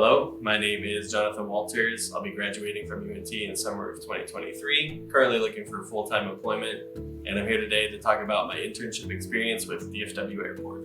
Hello, my name is Jonathan Walters. I'll be graduating from UNT in summer of 2023, currently looking for full-time employment, and I'm here today to talk about my internship experience with DFW Airport.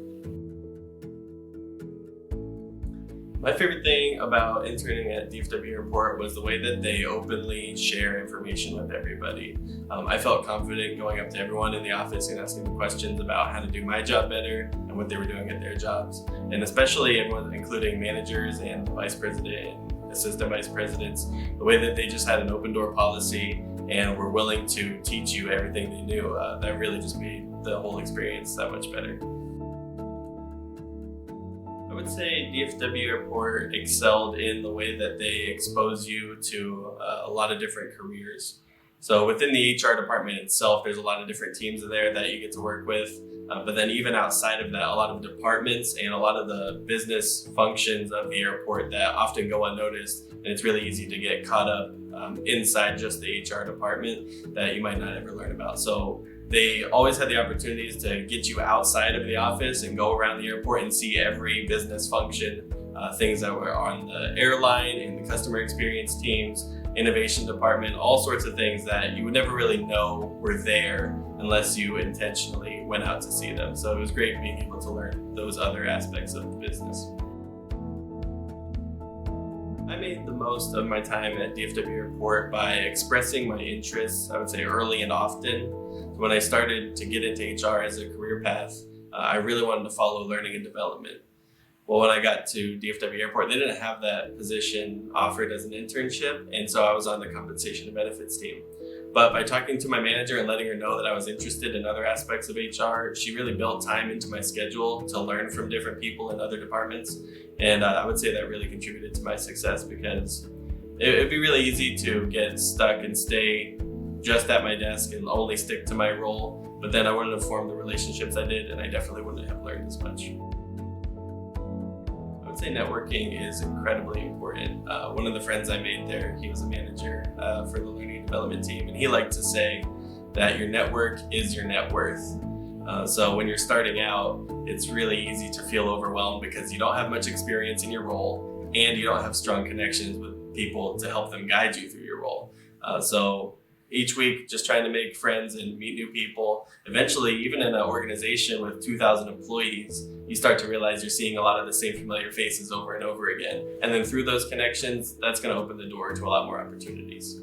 My favorite thing about interning at DFW Airport was the way that they openly share information with everybody. I felt confident going up to everyone in the office and asking them questions about how to do my job better and what they were doing at their jobs. And especially everyone, including managers and vice president and assistant vice presidents, the way that they just had an open door policy and were willing to teach you everything they knew, that really just made the whole experience that much better. I would say DFW Airport excelled in the way that they expose you to a lot of different careers. So within the HR department itself, there's a lot of different teams there that you get to work with. But then even outside of that, a lot of departments and a lot of the business functions of the airport that often go unnoticed. And it's really easy to get caught up inside just the HR department that you might not ever learn about. So they always had the opportunities to get you outside of the office and go around the airport and see every business function, things that were on the airline and the customer experience teams, innovation department, all sorts of things that you would never really know were there unless you intentionally went out to see them. So it was great being able to learn those other aspects of the business. I made the most of my time at DFW Airport by expressing my interests, I would say early and often. When I started to get into HR as a career path, I really wanted to follow learning and development. Well, when I got to DFW Airport, they didn't have that position offered as an internship, and so I was on the compensation and benefits team. But by talking to my manager and letting her know that I was interested in other aspects of HR, she really built time into my schedule to learn from different people in other departments. And I would say that really contributed to my success because it'd be really easy to get stuck and stay just at my desk and only stick to my role. But then I wouldn't have formed the relationships I did, and I definitely wouldn't have learned as much. I would say networking is incredibly important. One of the friends I made there, he was a manager for the learning and development team, and he liked to say that your network is your net worth. So when you're starting out, it's really easy to feel overwhelmed because you don't have much experience in your role and you don't have strong connections with people to help them guide you through your role. So each week, just trying to make friends and meet new people. Eventually, even in an organization with 2,000 employees, you start to realize you're seeing a lot of the same familiar faces over and over again. And then through those connections, that's going to open the door to a lot more opportunities.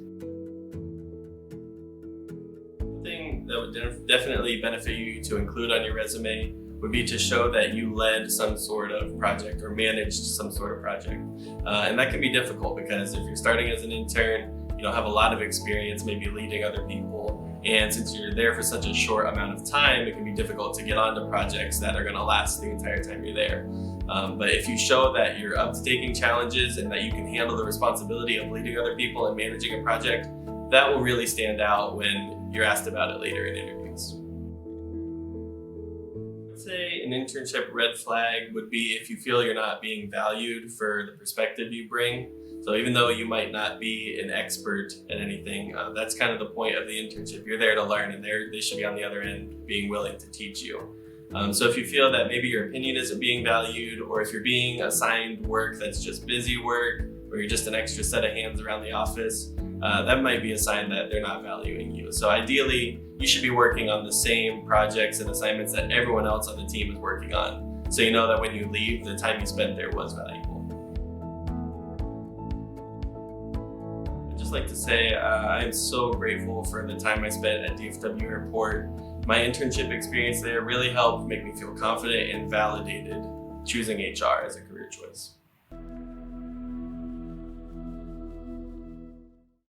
Thing that would definitely benefit you to include on your resume would be to show that you led some sort of project or managed some sort of project. And that can be difficult because if you're starting as an intern, you don't have a lot of experience maybe leading other people. And since you're there for such a short amount of time, it can be difficult to get onto projects that are gonna last the entire time you're there. But if you show that you're up to taking challenges and that you can handle the responsibility of leading other people and managing a project, that will really stand out when you're asked about it later in interviews. I'd say an internship red flag would be if you feel you're not being valued for the perspective you bring. So even though you might not be an expert at anything, that's kind of the point of the internship. You're there to learn, and they should be on the other end being willing to teach you. So if you feel that maybe your opinion isn't being valued, or if you're being assigned work that's just busy work, or you're just an extra set of hands around the office, that might be a sign that they're not valuing you. So ideally, you should be working on the same projects and assignments that everyone else on the team is working on. So you know that when you leave, the time you spent there was valuable. Like to say I'm so grateful for the time I spent at DFW Airport. My internship experience there really helped make me feel confident and validated choosing HR as a career choice.